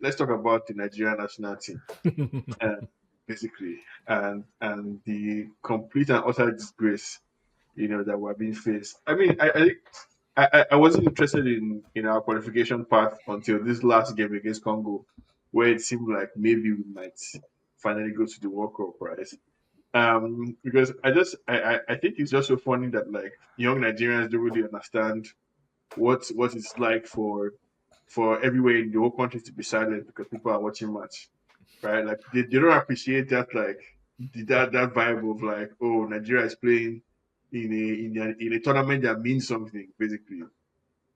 let's talk about the Nigerian national team, uh, basically, and the complete and utter disgrace, that we're being faced. I mean, I think I wasn't interested in our qualification path until this last game against Congo, where it seemed like maybe we might finally go to the World Cup, right? Because I think it's just so funny that like young Nigerians don't really understand what it's like for everywhere in the whole country to be silent because people are watching match, right? Like they don't appreciate that like that vibe of like, oh, Nigeria is playing in a tournament that means something basically.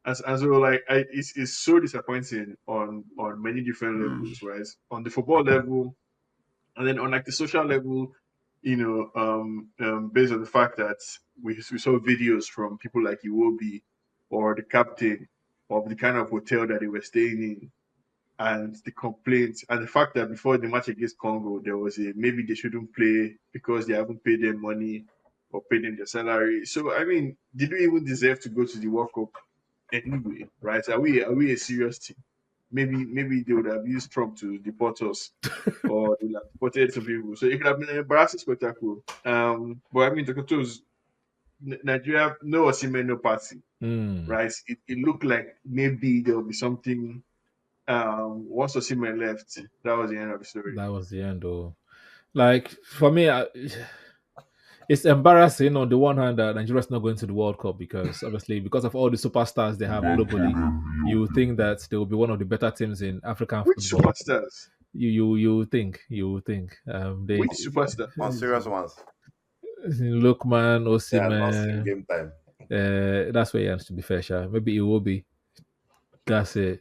And so like it's so disappointing on many different levels, right? On the football level, and then on like the social level, based on the fact that we saw videos from people like Iwobi or the captain of the kind of hotel that they were staying in, and the complaints and the fact that before the match against Congo, there was a maybe they shouldn't play because they haven't paid them money or paid them their salary. So I mean, did we even deserve to go to the World Cup anyway? Right? Are we a serious team? Maybe they would have used Trump to deport us or they would have deported some people. So it could have been an embarrassing spectacle. But I mean, Nigeria, no Osimhen, no party, Mm, right? It looked like maybe there will be something. Once Osimhen left, that was the end of the story. that was the end, though. Like for me, it's embarrassing on the one hand that Nigeria's not going to the World Cup because obviously because of all the superstars they have globally, you think that they will be one of the better teams in African Which football. superstars? You think they Which superstar? On serious ones, Lookman, they are not seeing Osimhen. game time. That's where he ends to be fair, sure. Maybe it will be. That's it.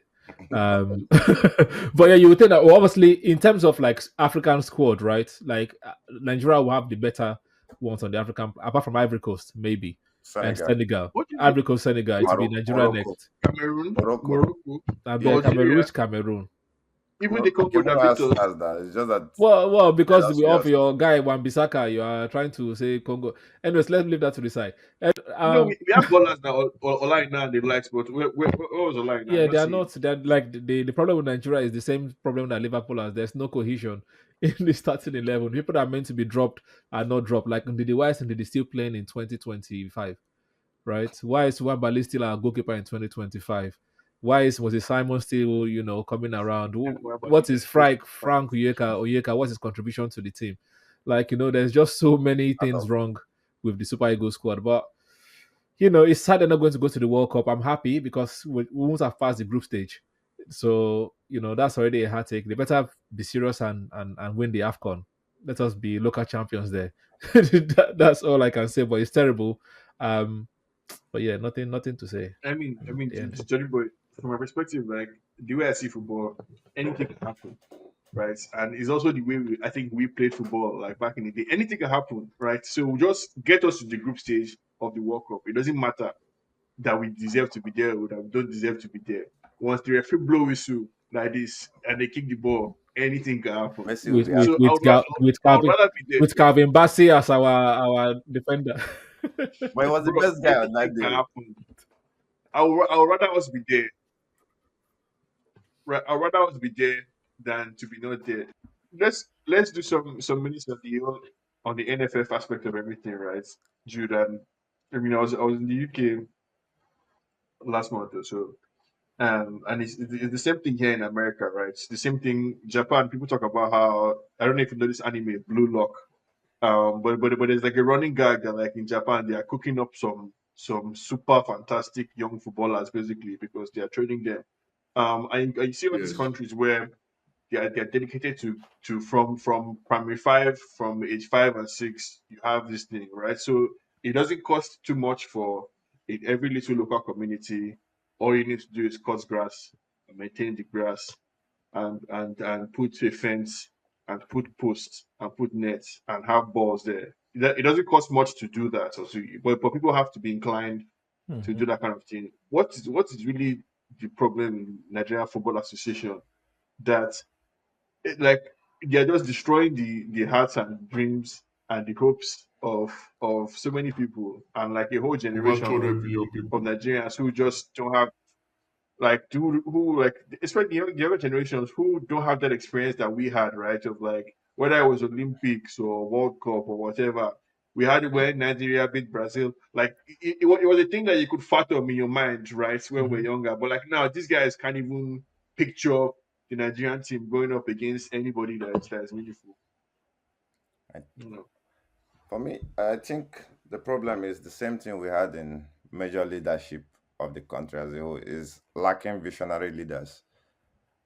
But yeah, you would think that well, obviously in terms of like African squad, right? Like Nigeria will have the better ones on the African, apart from Ivory Coast, maybe, and Senegal, Senegal. What do you mean? Ivory Coast, Senegal. It will be Nigeria Morocco, next. Cameroon, Morocco. Morocco, I be Cameroon, Algeria, which Cameroon? even the Congo that Cameroon beat has us. stars that. It's just that Well, they're because not we off serious. your guy Wan-Bissaka, you are trying to say Congo. Anyways, let's leave that to the side. And, No, we have ballers now, Olaina and the likes, but where was Olaina? I'm yeah, not they are seeing. not. They're like the problem with Nigeria is the same problem that Liverpool has. There's no cohesion in the starting 11. People that are meant to be dropped are not dropped. Like Ndidi Wise and Ndidi still playing in 2025, right? Why is Wabali still our goalkeeper in 2025? Why is Moses Simon still, coming around? What is Frank Oyeka? What's his contribution to the team? Like, there's just so many At things all. wrong with the Super Eagles squad. But it's sad they're not going to go to the World Cup. I'm happy because we won't have passed the group stage. So, that's already a heartache. They better be serious and win the AFCON. Let us be local champions there. That's all I can say, but it's terrible. But yeah, nothing to say I mean, at the end. Johnny Boy, from my perspective, like the way I see football, anything can happen, right? And it's also the way I think we played football like back in the day. Anything can happen, right? So just get us to the group stage of the World Cup. It doesn't matter that we deserve to be there or that we don't deserve to be there. Once the referee blow whistle like this and they kick the ball, anything can happen. Messi will With be with happy. So with Gal, with I would Calvin rather be there, with Calvin Bassey as our defender. But he was the bro. best guy on that Anything can day. happen. I would rather us be there. Right, I'd rather us be there than to be not there. Let's do some minutes on the NFF aspect of everything, right, Jude? And I mean, I was in the UK last month or so, and it's the same thing here in America, right? It's the same thing. Japan. People talk about how I don't know if you know this anime, Blue Lock. But there's like a running gag that like in Japan they are cooking up some super fantastic young footballers basically because they are training them. I see all these Yes. countries where they're dedicated to from primary five, from age 5 and 6, you have this thing, right? So it doesn't cost too much for in every little local community. All you need to do is cut grass and maintain the grass and put a fence and put posts and put nets and have balls there. It doesn't cost much to do that, but people have to be inclined to Mhm. do that kind of thing. What is really the problem in Nigerian Football Association that like they're just destroying the hearts and dreams and the hopes of so many people and like a whole Over generation 200 million of people. Nigerians who just don't have. like who like especially the younger generations who don't have that experience that we had, right? Of like whether it was Olympics or World Cup or whatever. We had it when Nigeria beat Brazil. Like it was a thing that you could fathom in your mind, right, when we're Mhm. younger. But like now, these guys can't even picture the Nigerian team going up against anybody that's meaningful. I, You know. for me, I think the problem is the same thing we had in major leadership of the country as a whole is lacking visionary leaders.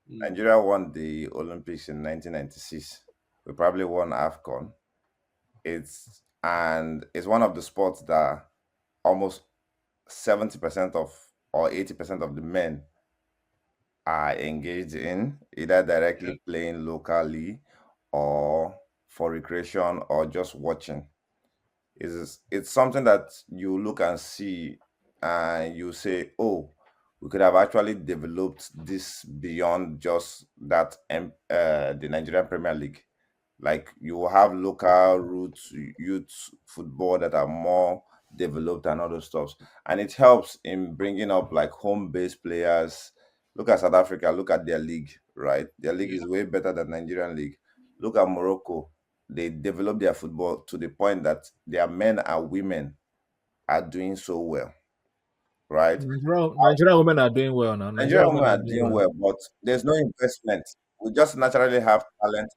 Mm, Nigeria won the Olympics in 1996. We probably won AFCON. It's one of the sports that almost 70% of or 80% of the men are engaged in, either directly yeah. playing locally or for recreation or just watching. It's something that you look and see and you say, oh, we could have actually developed this beyond just the Nigerian Premier League. Like you will have local roots youth football that are more developed and other stuff, and it helps in bringing up like home-based players. Look at South Africa. Look at their league. Right, their league Yeah. is way better than Nigerian league. Look at Morocco. They develop their football to the point that their men and women are doing so well. Right, Nigerian women are doing well now. Nigerian Nigerian women women are are doing doing well. well, but there's no investment. We just naturally have talent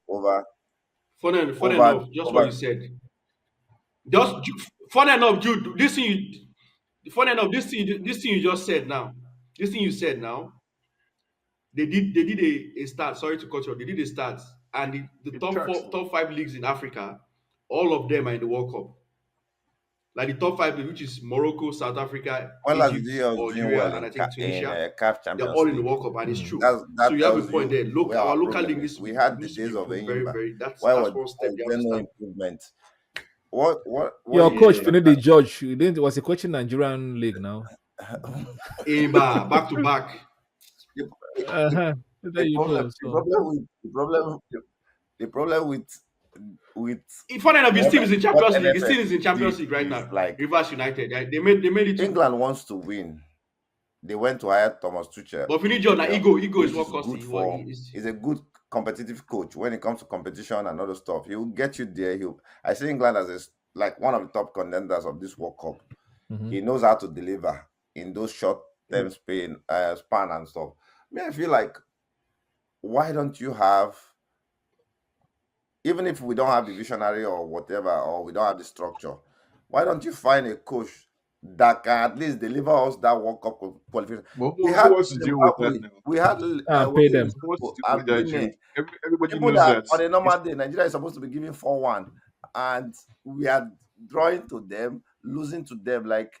Funny over enough, just what over you said. Funny enough, Jude, funny enough, this thing you just said now, this thing you said now, they did a start. Sorry to cut you off. They did a start, and the It tracks now. top five leagues in Africa, all of them are in the World Cup. Like the top five, which is Morocco, South Africa, when last did Egypt, you was doing Algeria, well and in I think Tunisia. CAF They're Champions all in the League? World Cup, and it's Mm. true. So That you have a tells point you there. Look, where our our local problem league is. We had the needs to be days of improved very, Enyimba. very. That's Why that's one step you have to there no start. improvement? What Your do you coach think? Yeah, Finidi George, he didn't was he coaching Nigerian league now? Eba, back to back. the, Uh-huh. There the you problem go. the So problem with the problem with Funny enough, his team is in what Champions League. His NFF team is in Champions did League right is now. like Rivers United. Right? They made it to. England wants to win. They went to hire Thomas But Finidi John, now Tuchel, ego is which what is cost good he. What he for. is. He's a good competitive coach when it comes to competition and other stuff. He will get you there. I see England as like one of the top contenders of this World Cup. mhm. He knows how to deliver in those short term span and stuff. I feel like why don't you have, even if we don't have the visionary or whatever, or we don't have the structure, why don't you find a coach that can at least deliver us that World Cup qualification? But We who had wants to deal with that Zimbabwe, now? we had And what pay is it, them. Who wants to deal with and that, Guinea. Jay? Everybody People knows that that. on a normal It's day, Nigeria is supposed to be giving 4-1, and we are drawing to them, losing to them. Like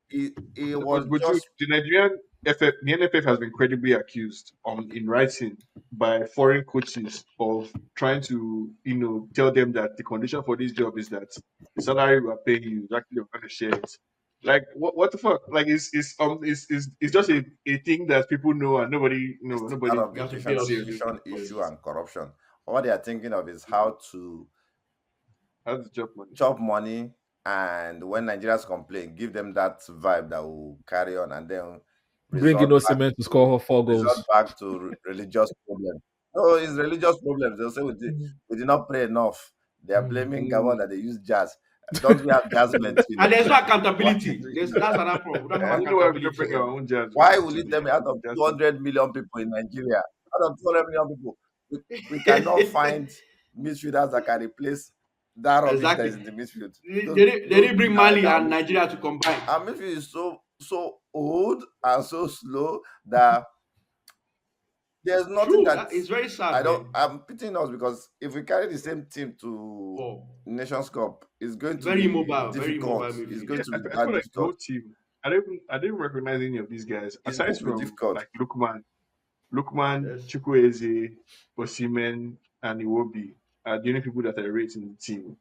it was but Jude, just the Nigerian the NFF has been credibly accused in writing by foreign coaches of trying to, tell them that the condition for this job is that the salary we are paying you is actually going to share it. Like what the fuck? Like it's just a thing that people know and nobody it's still part nobody of You the have to pay us. seriously vision calls issue it. and corruption. All they are thinking of is how to That's the job money. chop money, and when Nigerians complain, give them that vibe that will carry on, and then Bring resort in no back cement to to score 4 goals. religious problems. No, it's religious problems. They'll say we did not pray enough. They are Mm. blaming Gabon Mm. that they use jazz. Don't we have jazz men too in And there's no Nigeria? Why accountability. do you, That's another problem. We don't eh? have You know why we don't accountability. bring our own jazz Why will to you tell me out of jazz thing? 200 million people in Nigeria, out of 200 million people, we cannot find midfielders that can replace that rubbish that Exactly. is in the midfield. They Those didn't bring guys Mali are and midfield. Nigeria to combine. Our midfield is so old and so slow that there's nothing True. that That is very sad, man. I'm pitying us, because if we carry the same team to Oh, Nations Cup, it's going to very be immobile. Very immobile difficult. It's midfield. going Yeah, to I, be I that feel like the whole difficult. team. I didn't recognize any of these guys It's going aside to be from difficult. like Lukman, Yes. Chukwueze, Osimhen, and Iwobi are the only people that I rate in the team.